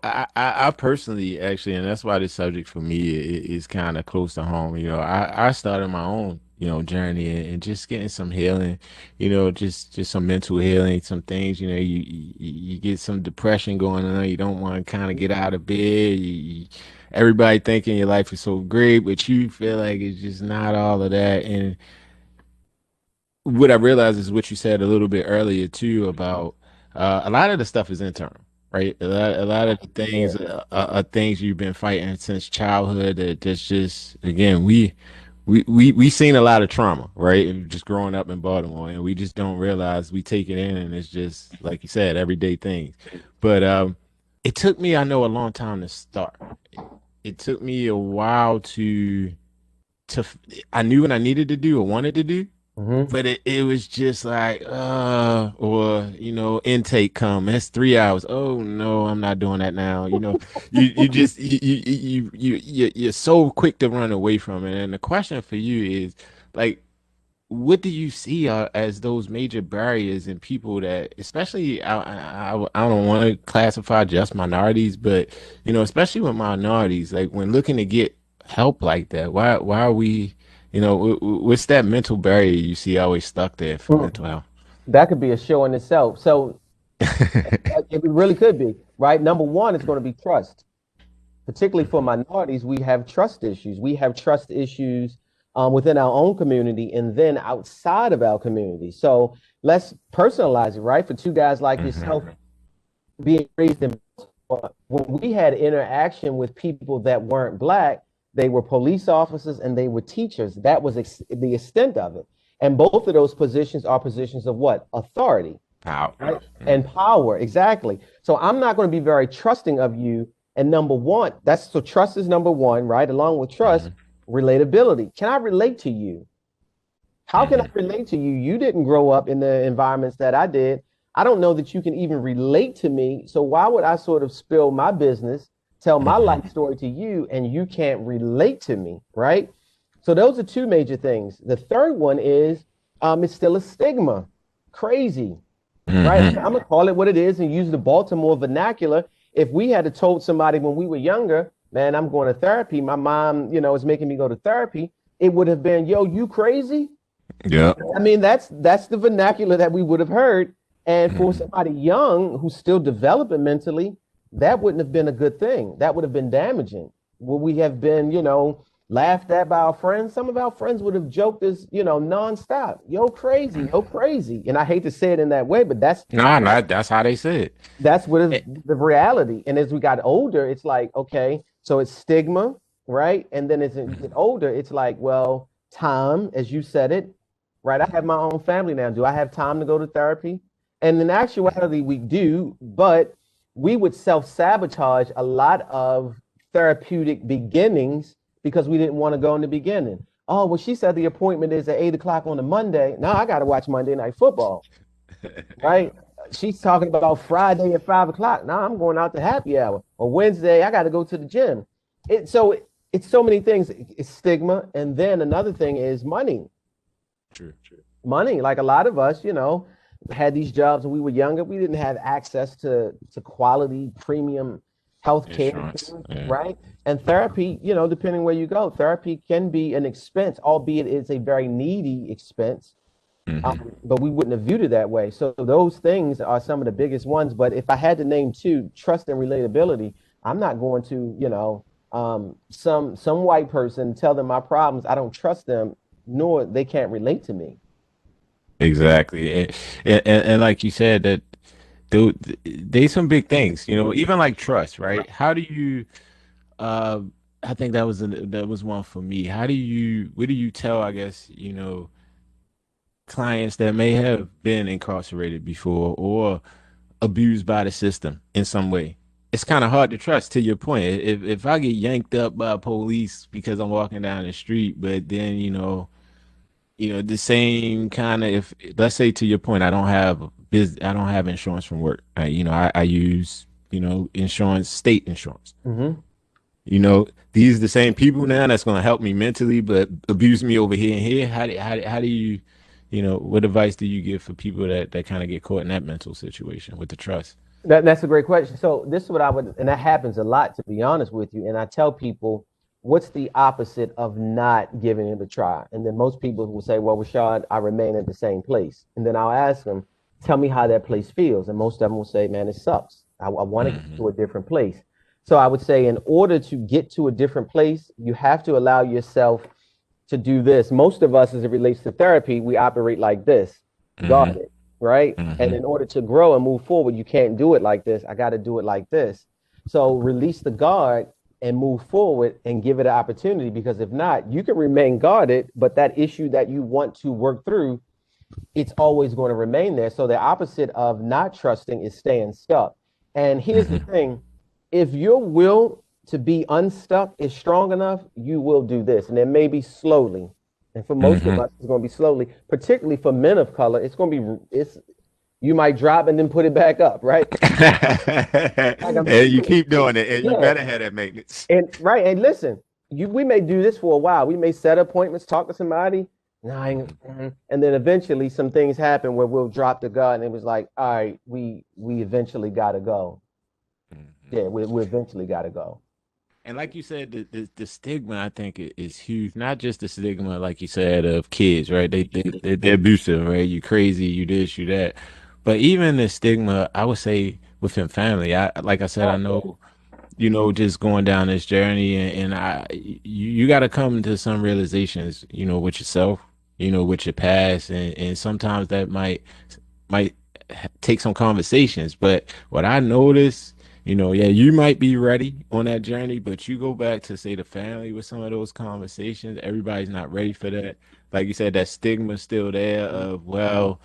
I personally actually, and that's why this subject for me is kind of close to home. I started my own, journey and just getting some healing, just some mental healing, some things, you get some depression going on. You don't want to kind of get out of bed. Everybody thinking your life is so great, but you feel like it's just not all of that. And what I realized is what you said a little bit earlier too about a lot of the stuff is internal, right? A lot of the Yeah. things are things you've been fighting since childhood. That's just again we seen a lot of trauma, right? And just growing up in Baltimore, and we just don't realize we take it in, and it's just like you said, everyday things. But it took me, I know, a long time to start. It took me a while to I knew what I needed to do or wanted to do, Hmm. but it was just like, or intake come. That's 3 hours. Oh no, I'm not doing that now. You just you're so quick to run away from it. And the question for you is, like, what do you see as those major barriers in people that, especially, I don't want to classify just minorities, but especially with minorities, like when looking to get help like that, why are we, what's that mental barrier you see always stuck there for mental health? That could be a show in itself. So it really could be, right? Number one, it's going to be trust. Particularly for minorities, we have trust issues. We have trust issues within our own community and then outside of our community. So let's personalize it, right? For two guys like yourself Mhm. being raised in when we had interaction with people that weren't black, they were police officers and they were teachers. That was the extent of it. And both of those positions are positions of what? Authority, Power. right? And power, exactly. So I'm not going to be very trusting of you. And number one, that's so trust is number one, right? Along with trust, Mm-hmm. relatability. Can I relate to you? How can I Hmm. relate to you? You didn't grow up in the environments that I did. I don't know that you can even relate to me. So why would I sort of spill my business, tell my life Hmm. story to you, and you can't relate to me, right? So those are two major things. The third one is it's still a stigma. Crazy, right? I'm Hmm. gonna call it what it is and use the Baltimore vernacular. If we had to told somebody when we were younger, man, I'm going to therapy. My mom, is making me go to therapy. It would have been, yo, you crazy? Yep. I mean, that's the vernacular that we would have heard. And for Hmm. somebody young who's still developing mentally, that wouldn't have been a good thing. That would have been damaging. Would we have been, laughed at by our friends? Some of our friends would have joked us, nonstop. Yo, crazy, yo, crazy. And I hate to say it in that way, but that's Nah, nah, that's how they said that's what is it. the reality. And as we got older, it's like, okay, so it's stigma, right? And then as you get older, it's like, well, time, as you said it, right? I have my own family now. Do I have time to go to therapy? And in actuality, we do, but we would self-sabotage a lot of therapeutic beginnings because we didn't want to go in the beginning. Oh, well, she said the appointment is at 8 o'clock on a Monday. Now I got to watch Monday Night Football, right? She's talking about Friday at 5 o'clock. Now I'm going out to happy hour. Or Wednesday, I got to go to the gym. It's so many things. It's stigma, and then another thing is money. True, true. Money. Like a lot of us, had these jobs when we were younger. We didn't have access to quality premium health care, Insurance. Yeah. right? And therapy, depending where you go, therapy can be an expense, albeit it's a very needy expense. Hmm. But we wouldn't have viewed it that way. So those things are some of the biggest ones. But if I had to name two, trust and relatability, I'm not going to, some white person tell them my problems. I don't trust them, nor they can't relate to me. Exactly. And like you said, that they some big things, even like trust, right? How do you uh I think that was one for me. What do you tell, I guess, clients that may have been incarcerated before or abused by the system in some way? It's kind of hard to trust, to your point. If I get yanked up by police because I'm walking down the street, but then, the same kind of, if let's say, to your point, I don't have insurance from work. I use, insurance, state insurance. Hmm. These are the same people now that's going to help me mentally, but abuse me over here and here. How do you, what advice do you give for people that kind of get caught in that mental situation with the trust? That's a great question. So this is what I would, and that happens a lot, to be honest with you. And I tell people, what's the opposite of not giving it a try? And then most people will say, well, Rashad, I remain at the same place. And then I'll ask them, tell me how that place feels. And most of them will say, man, it sucks. I want to get Hmm. to a different place. So I would say, in order to get to a different place, you have to allow yourself to do this. Most of us, as it relates to therapy, we operate like this, Hmm. guarded, right? And Hmm. in order to grow and move forward, you can't do it like this. I got to do it like this. So release the guard and move forward and give it an opportunity, because if not, you can remain guarded, but that issue that you want to work through, it's always going to remain there. So the opposite of not trusting is staying stuck. And here's the Hmm. thing, if your will to be unstuck is strong enough, you will do this. And it may be slowly. And for most of Hmm. us, it's going to be slowly, particularly for men of color. It's going to be, it's, you might drop and then put it back up, right? Like I'm And you serious. keep doing it, and you Yeah. better have that maintenance. And right. And listen, we may do this for a while. We may set appointments, talk to somebody. No, and then eventually some things happen where we'll drop the gun and it was like, all right, we eventually gotta go. Mhm. Yeah, we eventually gotta go. And like you said, the stigma I think is huge. Not just the stigma, like you said, of kids, right? They're abusive, right? You crazy, you this, you that. But even the stigma, I would say within family. I like I said, I Oh yeah. know, just going down this journey, and you got to come to some realizations, with yourself, with your past, and sometimes that might take some conversations. But what I noticed, yeah, you might be ready on that journey, but you go back to say the family with some of those conversations, everybody's not ready for that. Like you said, that stigma's still there of, well,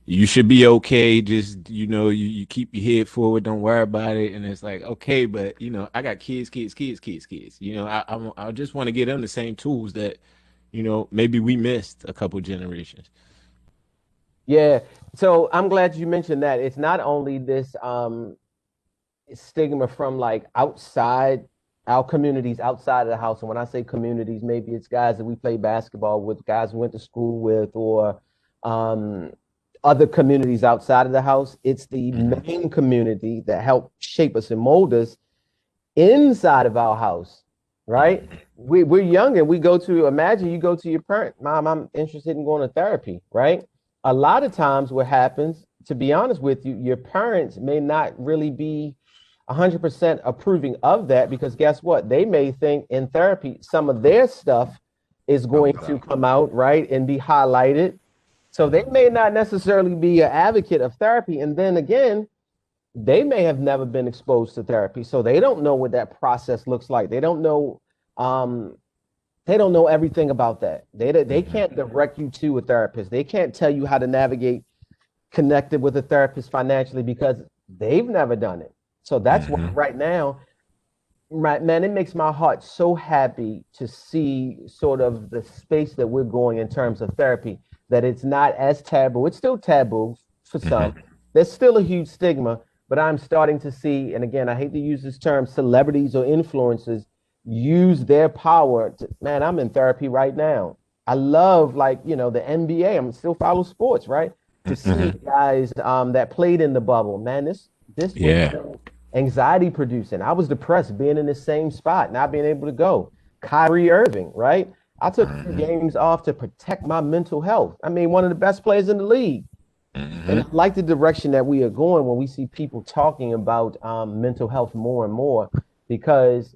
you should be okay. Just, you keep your head forward, don't worry about it. And it's like, okay, but I got kids. I just want to get them the same tools that, maybe we missed a couple generations. Yeah. So I'm glad you mentioned that. It's not only this stigma from like outside our communities outside of the house. And when I say communities, maybe it's guys that we play basketball with, guys we went to school with, or um, other communities outside of the house. It's the Hmm. main community that helped shape us and mold us inside of our house, right? Hmm. We're young and we go to, imagine you go to your parent, mom, I'm interested in going to therapy, right? A lot of times, what happens, to be honest with you, your parents may not really be 100% approving of that, because guess what? They may think in therapy, some of their stuff is going Comes to out. come out, right, and be highlighted. So they may Hmm. not necessarily be an advocate of therapy. And then again, they may have never been exposed to therapy, so they don't know what that process looks like. Um, they don't know everything about that. They Hmm. can't direct you to a therapist. They can't tell you how to navigate connected with a therapist financially, because they've never done it. So that's why Hmm. right now, right, man, it makes my heart so happy to see sort of the space that we're going in terms of therapy, that it's not as taboo. It's still taboo for some. Hmm. There's still a huge stigma, but I'm starting to see, and again, I hate to use this term, celebrities or influencers use their power to, man, I'm in therapy right now. I love, like, the NBA. I'm still follow sports, right? To see Hmm. guys that played in the bubble, man, this was Yeah. anxiety producing. I was depressed being in the same spot, not being able to go. Kyrie Irving, right? I took Hmm. games off to protect my mental health. I mean, one of the best players in the league. And I Hmm. like the direction that we are going when we see people talking about mental health more and more, because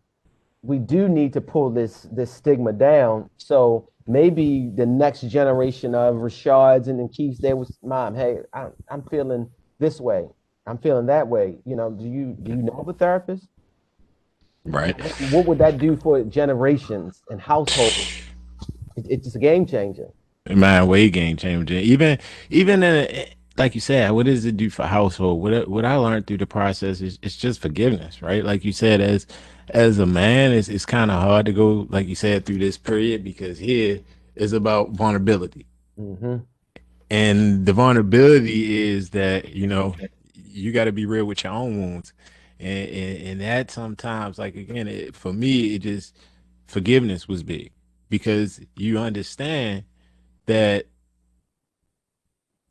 we do need to pull this stigma down. So maybe the next generation of Rashads and then Keiths, they was, mom, hey, I'm feeling this way. I'm feeling that way. Do you know of a therapist? Right. What would that do for generations and households? It's a game changer. Man, way game changer. Even like you said, what does it do for household? What I learned through the process is it's just forgiveness, right? Like you said, as a man, it's kind of hard to go, like you said, through this period because here is about vulnerability. Hmm. And the vulnerability is that, you got to be real with your own wounds. And that sometimes, like, again, for me, it just, forgiveness was big because you understand that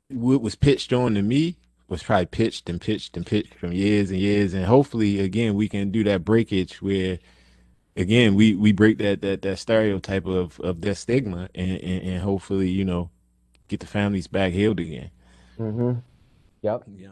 what was pitched on to me was probably pitched and pitched and pitched from years and years. And hopefully, again, we can do that breakage where, again, we break that stereotype of that stigma, and hopefully, get the families back healed again. Hmm. Yep. Yeah.